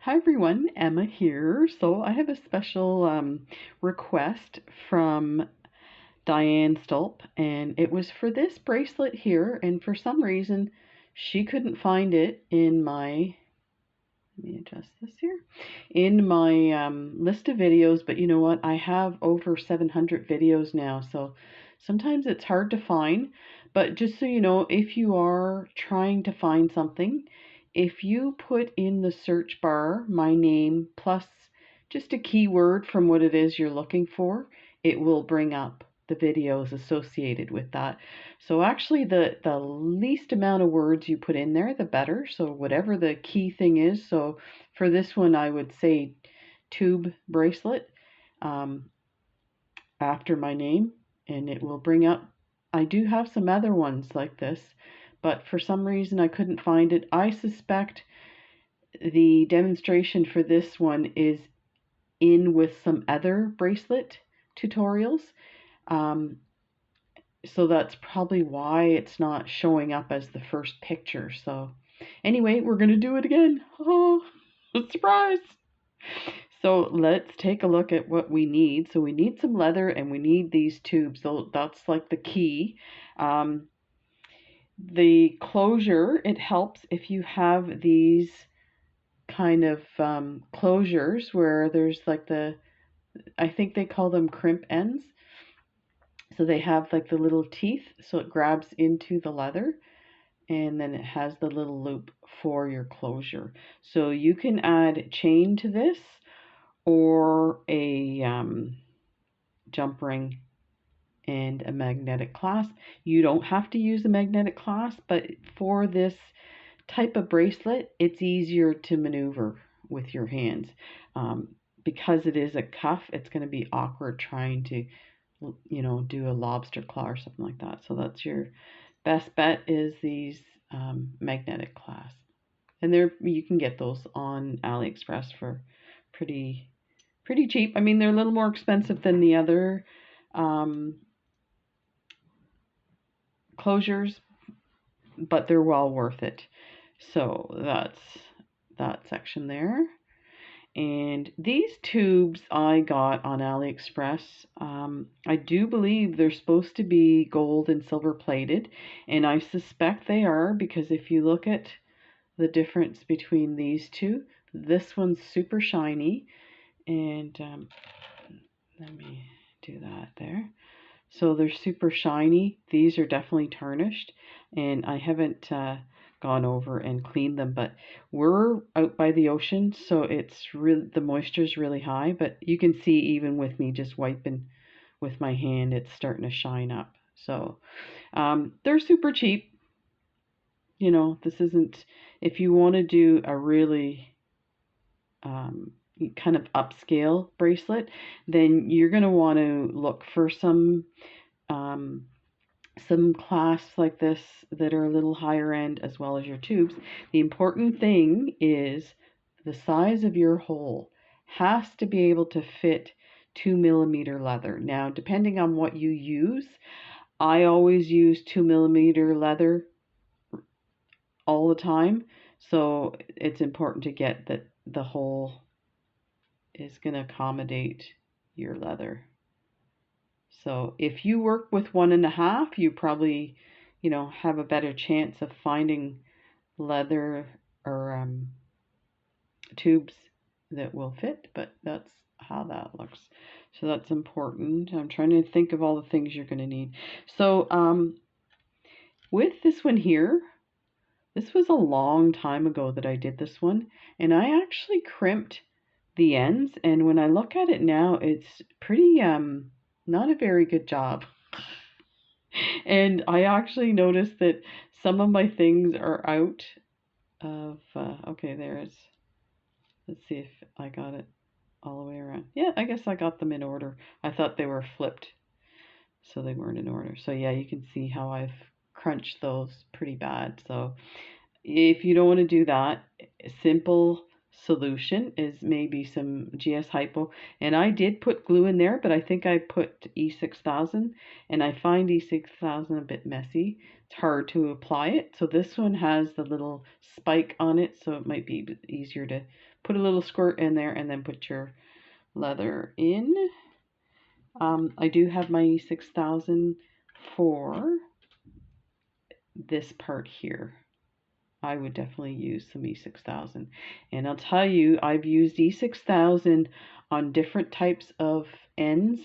Hi everyone, Emma here. So I have a special request from Diane Stolp, and it was for this bracelet here, and for some reason she couldn't find it in my, let me adjust this here, in my list of videos. But you know what? I have over 700 videos now, so sometimes it's hard to find. But just so you know, if you are trying to find something, if you put in the search bar my name plus just a keyword from what it is you're looking for, it will bring up the videos associated with that. So actually the least amount of words you put in there, the better. So whatever the key thing is. So for this one, I would say tube bracelet after my name, and it will bring up. I do have some other ones like this, but for some reason I couldn't find it. I suspect the demonstration for this one is in with some other bracelet tutorials. So that's probably why it's not showing up as the first picture. So anyway, we're going to do it again. Oh, surprise. So let's take a look at what we need. So we need some leather and we need these tubes. So that's like the key. The closure, it helps if you have these kind of closures where there's like I think they call them crimp ends. So they have like the little teeth, so it grabs into the leather, and then it has the little loop for your closure. So you can add chain to this or a jump ring and a magnetic clasp. You don't have to use a magnetic clasp, but for this type of bracelet, it's easier to maneuver with your hands. Because it is a cuff, it's going to be awkward trying to, do a lobster claw or something like that. So that's your best bet, is these magnetic clasps. And you can get those on AliExpress for pretty cheap. I mean, they're a little more expensive than the other closures, but they're well worth it. So that's that section there. And these tubes I got on AliExpress. I do believe they're supposed to be gold and silver plated, and I suspect they are, because if you look at the difference between these two, this one's super shiny, and let me do that there. So they're super shiny. These are definitely tarnished, and I haven't gone over and cleaned them, but we're out by the ocean, so it's really, the moisture's really high, but you can see even with me just wiping with my hand, it's starting to shine up. So they're super cheap. You know, this isn't, if you want to do a really kind of upscale bracelet, then you're going to want to look for some clasps like this that are a little higher end, as well as your tubes. The important thing is the size of your hole has to be able to fit 2mm leather. Now, depending on what you use, I always use 2mm leather all the time. So it's important to get that the hole is going to accommodate your leather. So if you work with 1.5, you probably, have a better chance of finding leather or tubes that will fit, but that's how that looks. So that's important. I'm trying to think of all the things you're going to need. So with this one here, this was a long time ago that I did this one, and I actually crimped the ends, and when I look at it now, it's pretty not a very good job. And I actually noticed that some of my things are out of okay, there's, let's see if I got it all the way around. Yeah, I guess I got them in order. I thought they were flipped, so they weren't in order. So yeah, you can see how I've crunched those pretty bad. So if you don't want to do that, a simple solution is maybe some GS Hypo. And I did put glue in there, but I think I put E6000, and I find E6000 a bit messy. It's hard to apply it. So this one has the little spike on it, so it might be easier to put a little squirt in there and then put your leather in. I do have my E6000 for this part here. I would definitely use some E6000. And I'll tell you, I've used E6000 on different types of ends,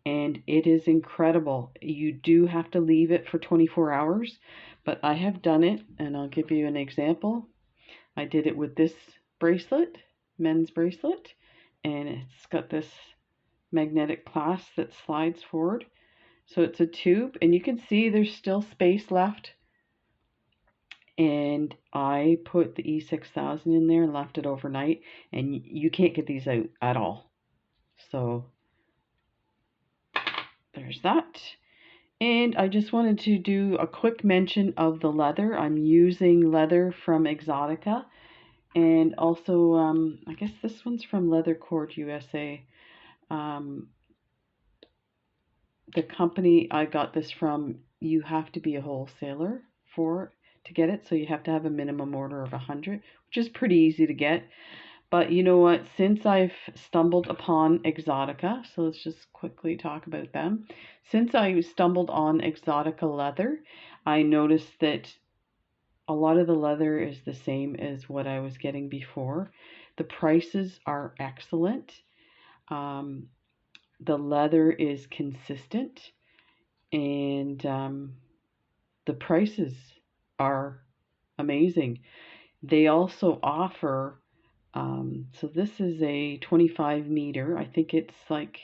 and it is incredible. You do have to leave it for 24 hours, but I have done it, and I'll give you an example. I did it with this bracelet, men's bracelet, and it's got this magnetic clasp that slides forward. So it's a tube, and you can see there's still space left. And I put the E6000 in there and left it overnight, and you can't get these out at all. So there's that. And I just wanted to do a quick mention of the leather. I'm using leather from Exotica, and also I guess this one's from Leather Cord USA. The company I got this from, you have to be a wholesaler to get it, so you have to have a minimum order of 100, which is pretty easy to get. But you know what, since I've stumbled upon Exotica, so let's just quickly talk about them. Since I stumbled on Exotica leather, I noticed that a lot of the leather is the same as what I was getting before. The prices are excellent. The leather is consistent, and the prices are amazing. They also offer, so this is a 25 meter. I think it's like,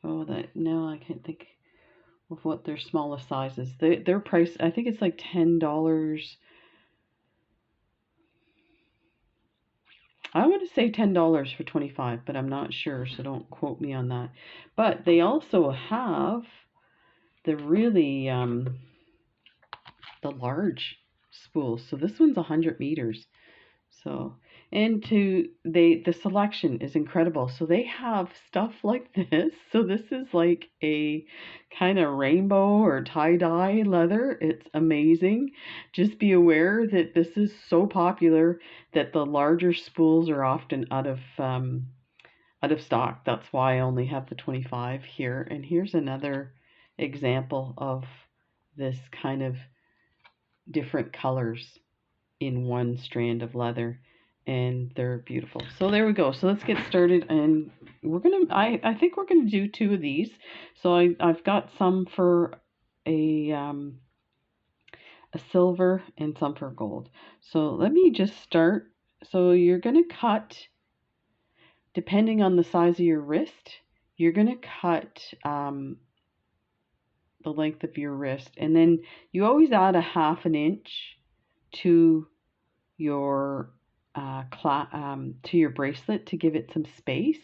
no, I can't think of what their smallest size is. Their price, I think it's like $10. I want to say $10 for 25, but I'm not sure, so don't quote me on that. But they also have the really, the large spools. So this one's 100 meters. So, and the selection is incredible. So they have stuff like this. So this is like a kind of rainbow or tie-dye leather. It's amazing. Just be aware that this is so popular that the larger spools are often out of stock. That's why I only have the 25 here. And here's another example of this kind of different colors in one strand of leather, and they're beautiful. So there we go. So let's get started, and we're gonna I think we're gonna do 2 of these. So I've got some for a silver and some for gold. So let me just start. So you're gonna cut, depending on the size of your wrist, you're gonna cut the length of your wrist, and then you always add a 1/2 inch to your to your bracelet to give it some space.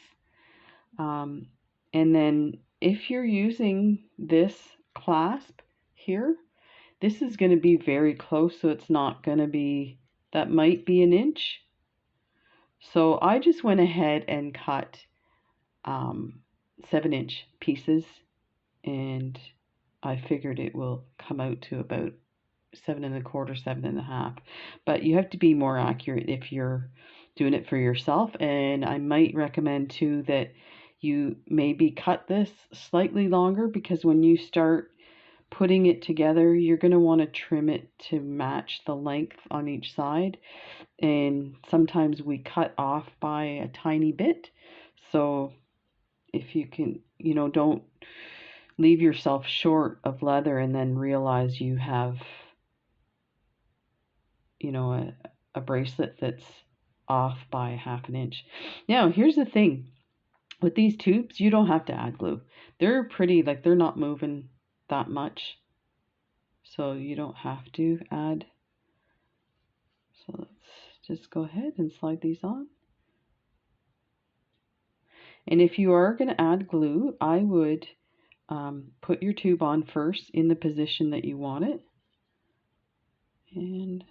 And then if you're using this clasp here, this is going to be very close, so it's not going to be, that might be 1 inch. So I just went ahead and cut 7-inch pieces, and I figured it will come out to about 7 1/4, 7 1/2. But you have to be more accurate if you're doing it for yourself. And I might recommend too that you maybe cut this slightly longer, because when you start putting it together, you're going to want to trim it to match the length on each side. And sometimes we cut off by a tiny bit. So if you can, don't leave yourself short of leather and then realize you have, a bracelet that's off by 1/2 inch. Now, here's the thing. With these tubes, you don't have to add glue. They're pretty, like, they're not moving that much. So you don't have to add. So let's just go ahead and slide these on. And if you are going to add glue, I would put your tube on first in the position that you want it. And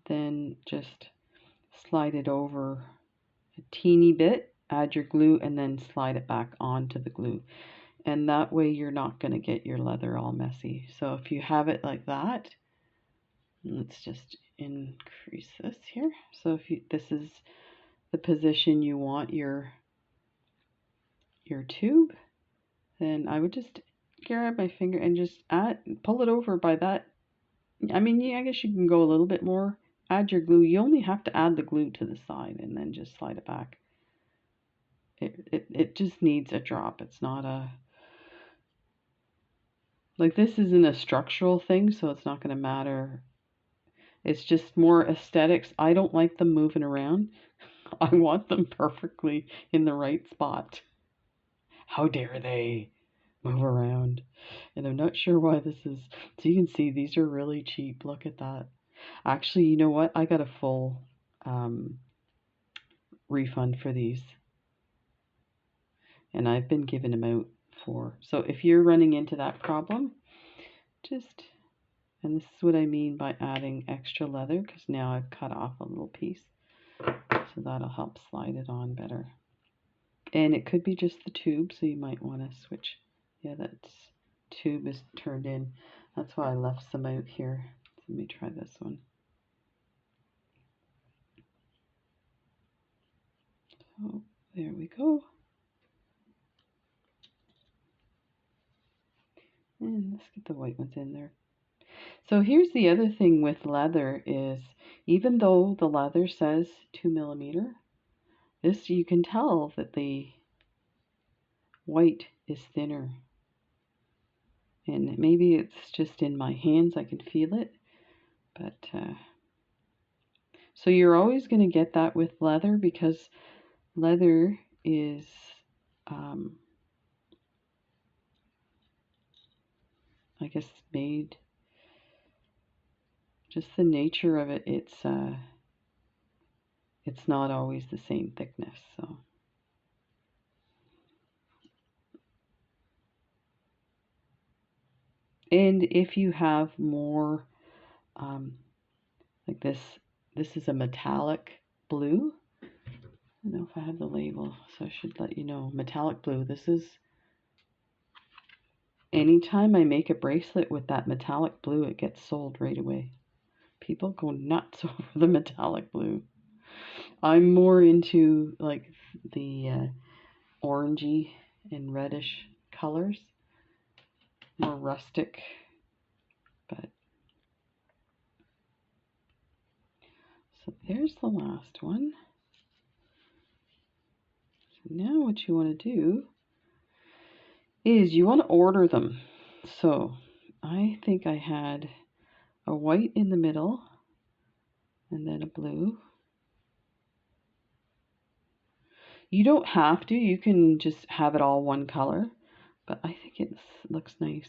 then just slide it over a teeny bit, add your glue, and then slide it back onto the glue. And that way you're not going to get your leather all messy. So if you have it like that, let's just increase this here. So if this is the position you want your tube, then I would just grab my finger and just pull it over by that. I mean, yeah, I guess you can go a little bit more. Add your glue. You only have to add the glue to the side and then just slide it back. It just needs a drop. It's not a, like, this isn't a structural thing, so it's not going to matter. It's just more aesthetics. I don't like them moving around. I want them perfectly in the right spot. How dare they move around? And I'm not sure why this is. So you can see these are really cheap. Look at that. Actually, you know what? I got a full refund for these. And I've been giving them out for. So if you're running into that problem, just, and this is what I mean by adding extra leather, because now I've cut off a little piece. So that'll help slide it on better. And it could be just the tube, so you might want to switch. Yeah, that tube is turned in. That's why I left some out here. So let me try this one. So there we go. And let's get the white ones in there. So here's the other thing with leather is, even though the leather says 2mm, this, you can tell that the white is thinner. And maybe it's just in my hands, I can feel it. But so you're always going to get that with leather, because leather is I guess made, just the nature of it, it's not always the same thickness. So and if you have more like this is a metallic blue. I don't know if I have the label, so I should let you know. Metallic blue. This is, anytime I make a bracelet with that metallic blue, it gets sold right away. People go nuts over the metallic blue. I'm more into like the orangey and reddish colors, more rustic. But so there's the last one. So now what you want to do is you want to order them. So I think I had a white in the middle and then a blue. You don't have to, you can just have it all one color, but I think it looks nice.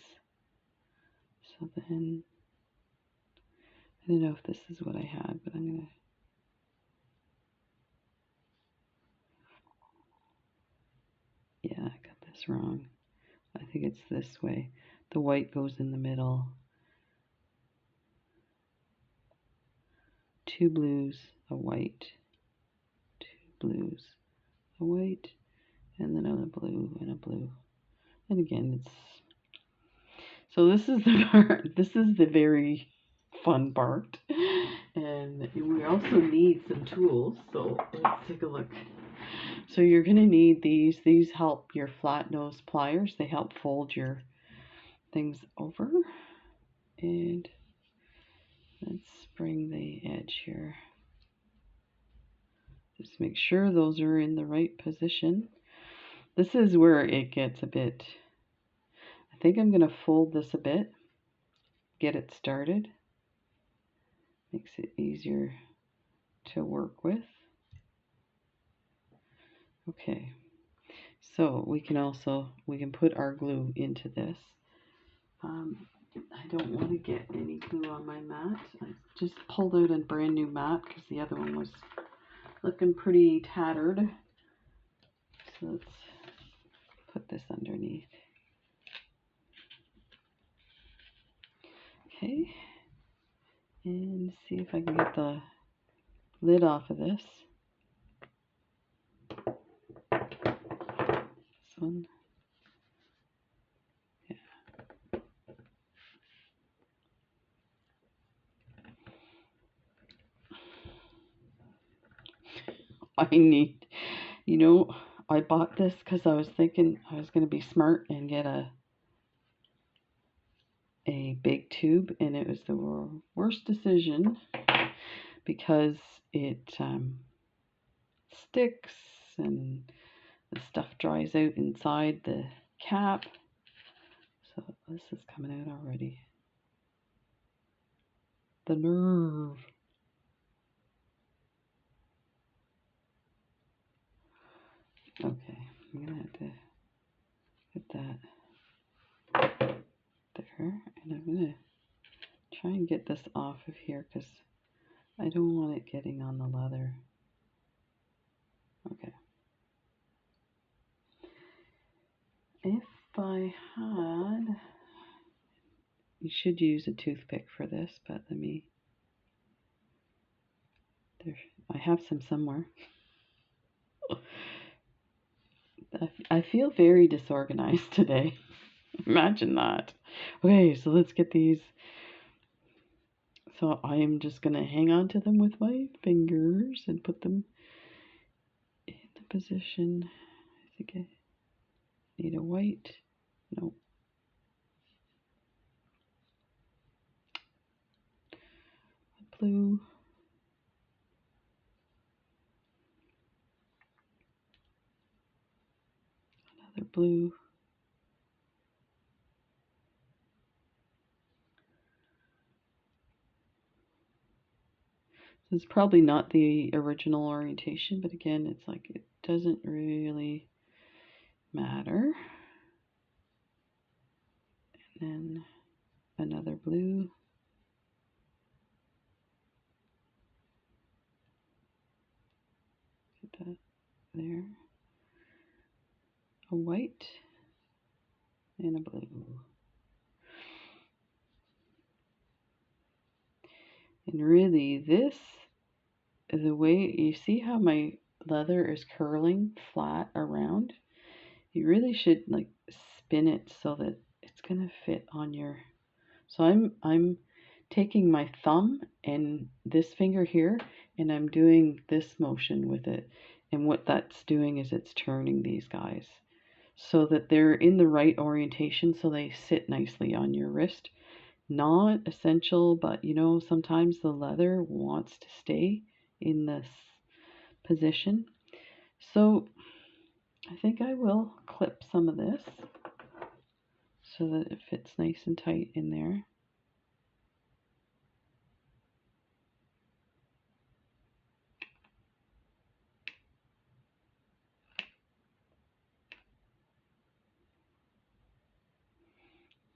So then, I don't know if this is what I had, but I'm gonna, yeah, I got this wrong. I think it's this way. The white goes in the middle. 2 blues, a white, 2 blues, a white, and then another blue and a blue. And again, it's, so this is the part, this is the very fun part. And we also need some tools, so let's take a look. So you're going to need these. These help your flat nose pliers. They help fold your things over. And let's bring the edge here. Just make sure those are in the right position. This is where it gets a bit, I think I'm going to fold this a bit, get it started. Makes it easier to work with. Okay, so we can put our glue into this. I don't want to get any glue on my mat. I just pulled out a brand new mat because the other one was looking pretty tattered. So let's put this underneath. Okay, and see if I can get the lid off of this. This one. Yeah. I need, you know, I bought this because I was thinking I was going to be smart and get a big tube, and it was the worst decision because it sticks and the stuff dries out inside the cap. So this is coming out already. The nerve. Okay, I'm gonna have to get that there, and I'm gonna try and get this off of here because I don't want it getting on the leather. Okay. If I had, you should use a toothpick for this, but let me, there, I have some somewhere. I feel very disorganized today. Imagine that. Okay, so let's get these. So I am just going to hang on to them with my fingers and put them in the position. I think I need a white. No. A blue. Another blue. This is probably not the original orientation, but again, it's like it doesn't really matter. And then another blue. Get that there. A white and a blue. And really, this is the way you see how my leather is curling flat around. You really should like spin it so that it's gonna fit on your. So I'm taking my thumb and this finger here, and I'm doing this motion with it. And what that's doing is it's turning these guys so that they're in the right orientation, so they sit nicely on your wrist. Not essential, but you know, sometimes the leather wants to stay in this position. So I think I will clip some of this so that it fits nice and tight in there.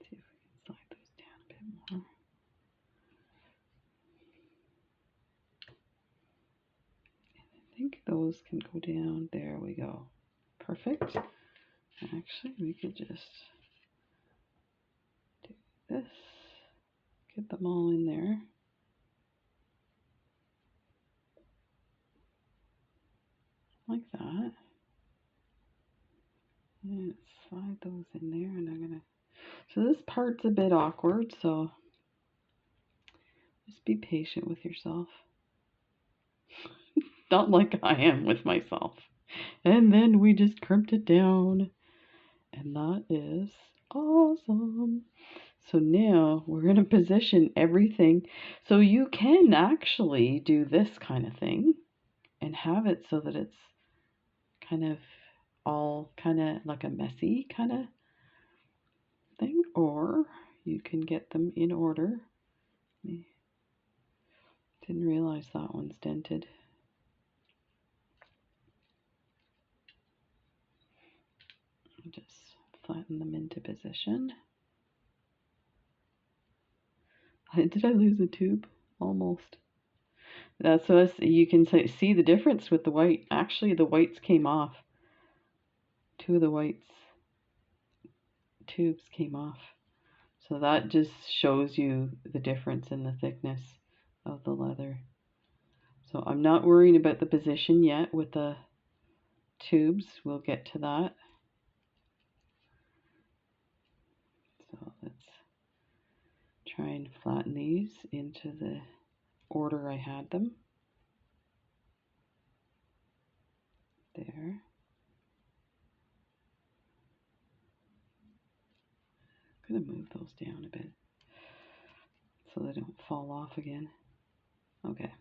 See if we can slide those down a bit more. I think those can go down. There we go. Perfect. Actually, we could just do this. Get them all in there. Like that. And slide those in there, and I'm gonna. So this part's a bit awkward, so just be patient with yourself. Not like I am with myself. And then we just crimped it down. And that is awesome. So now we're going to position everything. So you can actually do this kind of thing and have it so that it's kind of all kind of like a messy kind of thing. Or you can get them in order. Didn't realize that one's dented. Just flatten them into position. Did I lose a tube? Almost. That's so you can see the difference with the white. Actually, the whites came off. Two of the whites tubes came off. So that just shows you the difference in the thickness of the leather. So I'm not worrying about the position yet with the tubes. We'll get to that. So let's try and flatten these into the order I had them. going to move those down a bit so they don't fall off again. Okay.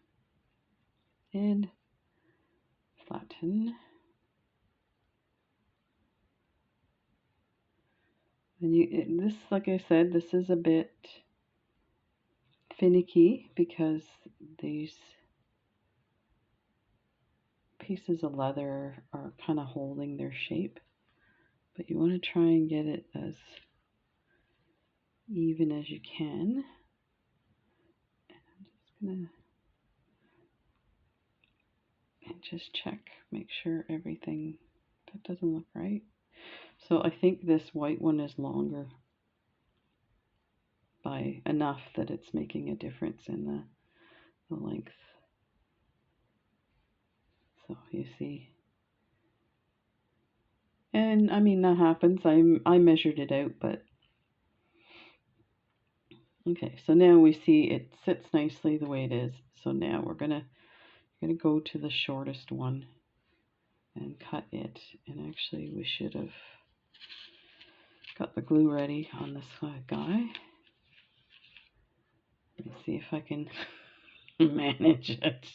And flatten. And this, like I said, this is a bit finicky because these pieces of leather are kind of holding their shape, but you want to try and get it as even as you can. And I'm just check, make sure everything, that doesn't look right. So I think this white one is longer by enough that it's making a difference in the length. So you see. And I mean, that happens. I measured it out, but okay. So now we see it sits nicely the way it is. So now we're gonna go to the shortest one and cut it. And actually, we should have got the glue ready on this guy. Let me see if I can manage it.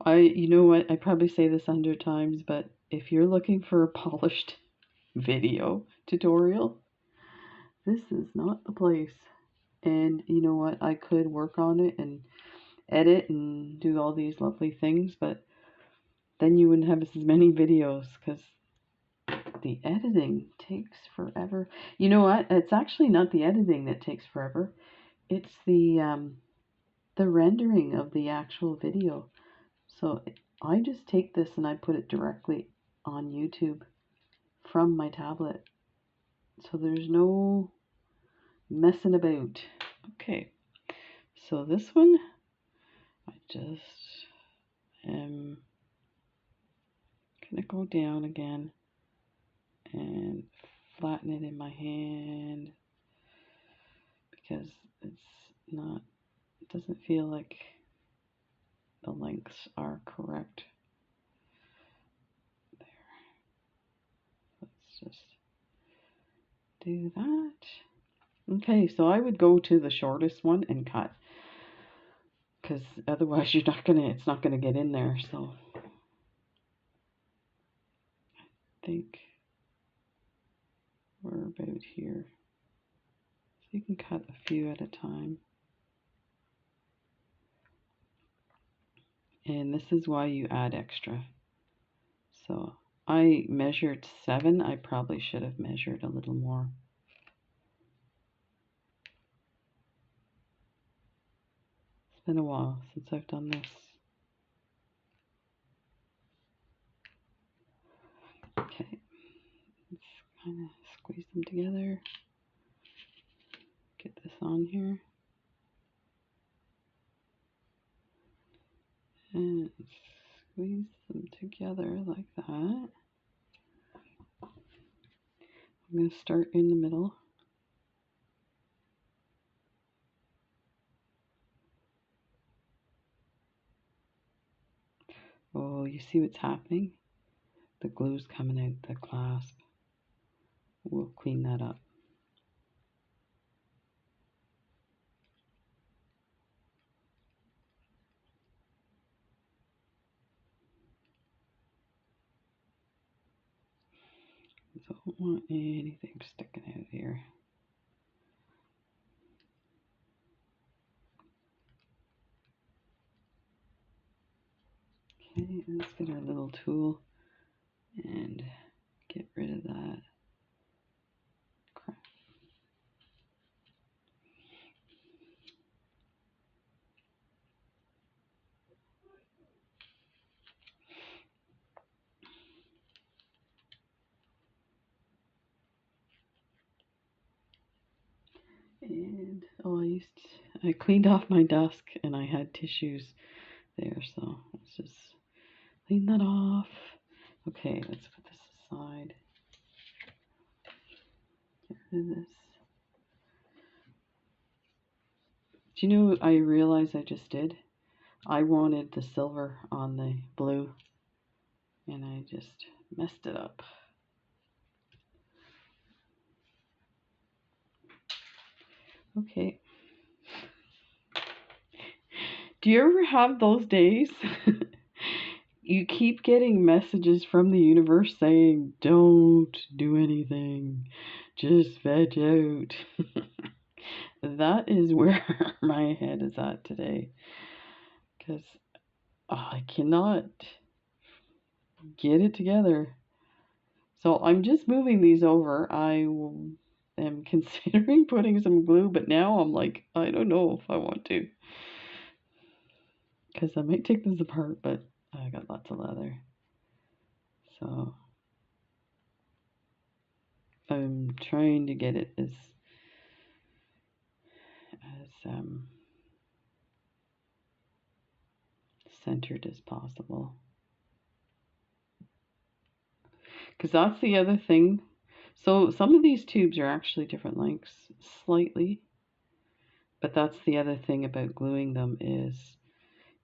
You know what? I probably say this 100 times, but if you're looking for a polished video tutorial, this is not the place. And you know what? I could work on it and edit and do all these lovely things, but then you wouldn't have as many videos because the editing takes forever. You know what? It's actually not the editing that takes forever. It's the rendering of the actual video. So I just take this and I put it directly on YouTube from my tablet. So there's no messing about. Okay. So this one, I just am going to go down again and flatten it in my hand because it doesn't feel like the lengths are correct. There. Let's just do that. Okay, so I would go to the shortest one and cut because otherwise it's not gonna get in there. So I think we're about here. So you can cut a few at a time. And this is why you add extra. So I measured 7. I probably should have measured a little more. It's been a while since I've done this. Okay, let's kind of squeeze them together. Get this on here. And squeeze them together like that. I'm going to start in the middle. Oh, you see what's happening? The glue's coming out the clasp. We'll clean that up. Don't want anything sticking out here. Okay, let's get our little tool and get rid of that crap. And I cleaned off my desk and I had tissues there, so let's just clean that off. Okay, let's put this aside. Get rid of this. Do you know what I realized I just did? I wanted the silver on the blue, and I just messed it up. Okay. Do you ever have those days? You keep getting messages from the universe saying, don't do anything, just veg out. That is where my head is at today. Because I cannot get it together. So I'm just moving these over. I am considering putting some glue, but now I'm like, I don't know if I want to. Because I might take this apart, but I got lots of leather. So I'm trying to get it as centered as possible. Because that's the other thing. So some of these tubes are actually different lengths, slightly. But that's the other thing about gluing them is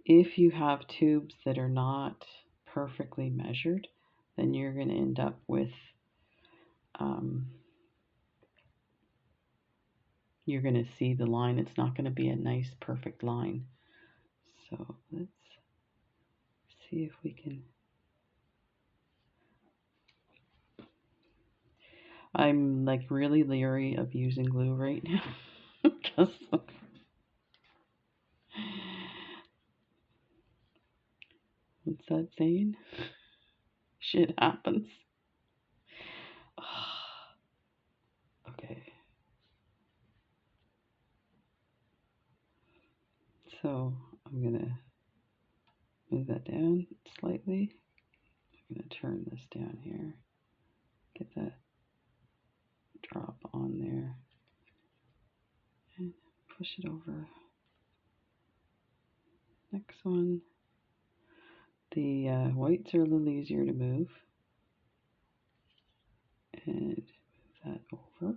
if you have tubes that are not perfectly measured, then you're going to end up with you're going to see the line. It's not going to be a nice perfect line. So let's see if we can. I'm like really leery of using glue right now because what's that saying? Shit happens. Okay. So I'm gonna move that down slightly. I'm gonna turn this down here. Get that drop on there. And push it over. Next one. The whites are a little easier to move. And move that over.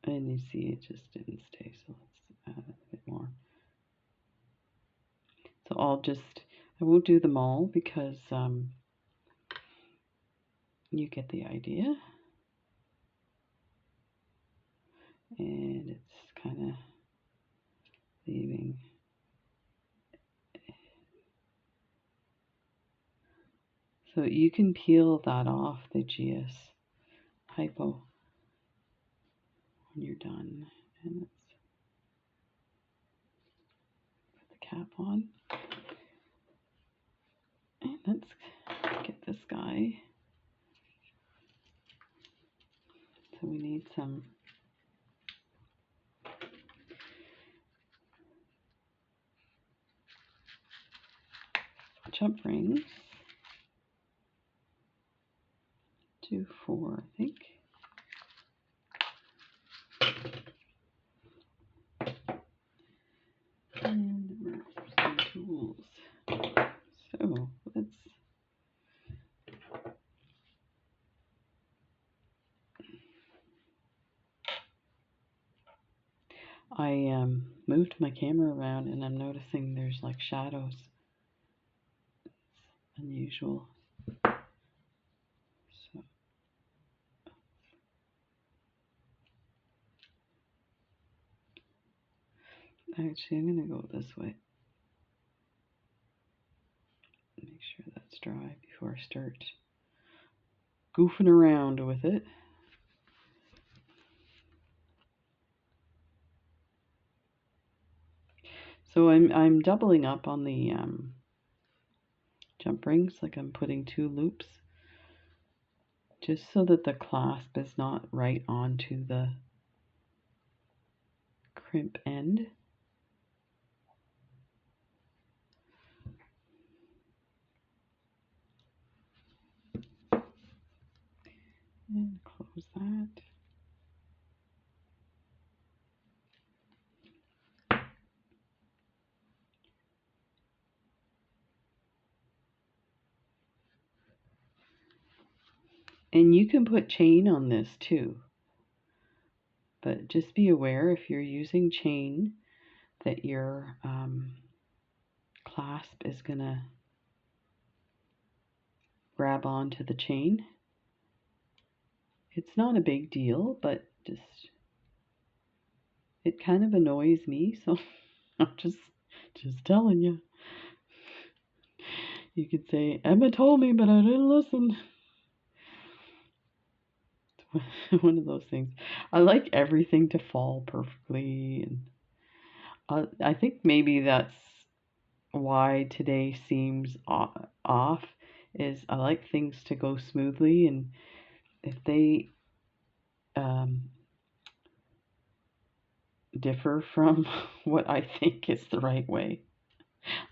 And you see it just didn't stay, so let's add a bit more. So I won't do them all because you get the idea. And it's kind of leaving. So you can peel that off, the GS Hypo, when you're done. And let's put the cap on. And let's get this guy. So we need some jump rings. 2, 4, I think. And we're some tools. So let's I moved my camera around and I'm noticing there's like shadows. It's unusual. So actually I'm gonna go this way. Make sure that's dry before I start goofing around with it. So I'm doubling up on the jump rings, like I'm putting 2 loops, just so that the clasp is not right onto the crimp end. And close that. And you can put chain on this too. But just be aware if you're using chain that your clasp is gonna grab onto the chain. It's not a big deal, but just it kind of annoys me, so I'm just telling you. You could say, Emma told me, but I didn't listen. One of those things. I like everything to fall perfectly, and I think maybe that's why today seems off, is I like things to go smoothly, and if they differ from what I think is the right way,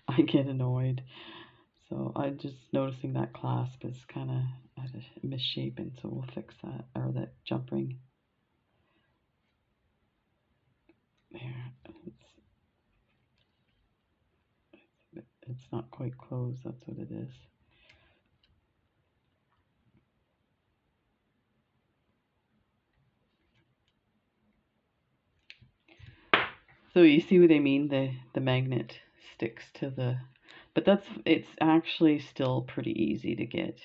I get annoyed. So I'm just noticing that clasp is kind of misshapen, so we'll fix that, or that jump ring. There, it's not quite closed, that's what it is. So you see what I mean? The magnet sticks to the, but it's actually still pretty easy to get.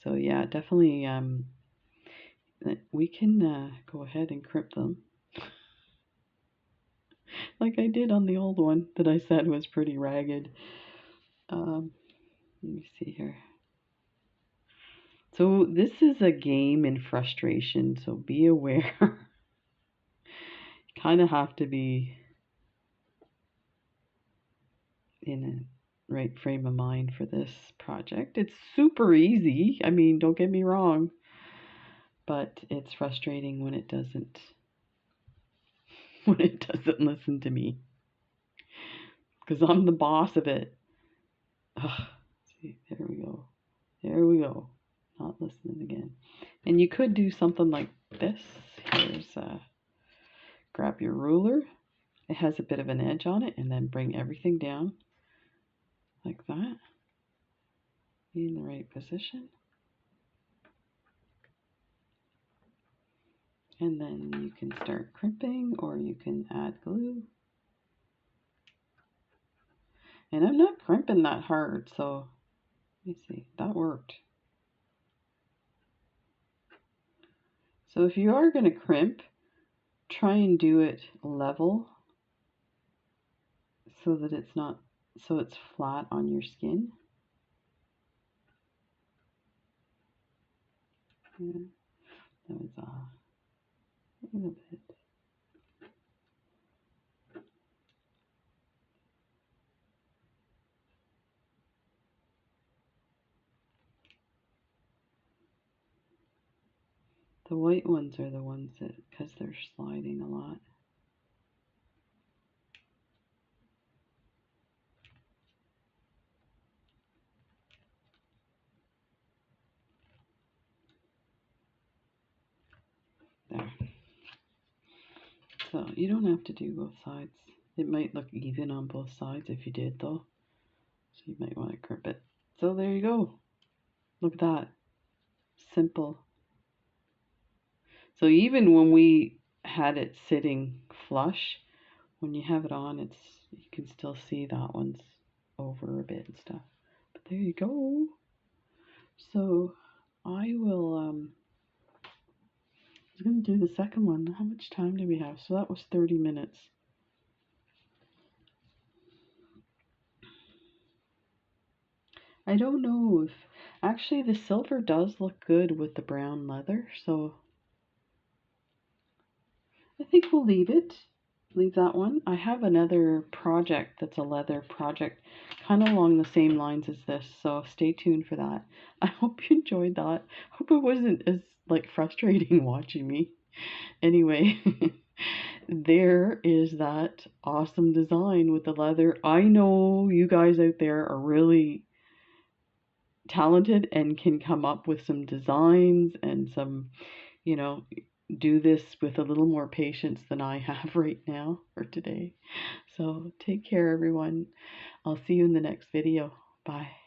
So yeah, definitely we can go ahead and crimp them. Like I did on the old one that I said was pretty ragged. Let me see here. So this is a game in frustration, so be aware. You kind of have to be in a right frame of mind for this project. It's super easy. I mean, don't get me wrong, but it's frustrating when it doesn't listen to me, because I'm the boss of it. Ugh, see, there we go. There we go. Not listening again. And you could do something like this. Here's grab your ruler. It has a bit of an edge on it, and then bring everything down like that. Be in the right position. And then you can start crimping, or you can add glue. And I'm not crimping that hard, so let me see, that worked. So if you are going to crimp, try and do it level so that it's not, so it's flat on your skin. Yeah, that was a little bit. The white ones are the ones that, because they're sliding a lot. There. So you don't have to do both sides. It might look even on both sides if you did though. So you might want to crimp it. So there you go. Look at that. Simple. So even when we had it sitting flush, when you have it on, you can still see that one's over a bit and stuff. But there you go. So I was going to do the second one. How much time do we have? So that was 30 minutes. I don't know if, actually the silver does look good with the brown leather, so I think we'll leave it. Leave that one. I have another project that's a leather project, kind of along the same lines as this, so stay tuned for that. I hope you enjoyed that. Hope it wasn't as like frustrating watching me. Anyway, there is that awesome design with the leather. I know you guys out there are really talented and can come up with some designs and some, you know, do this with a little more patience than I have right now for today. So take care, everyone. I'll see you in the next video. Bye.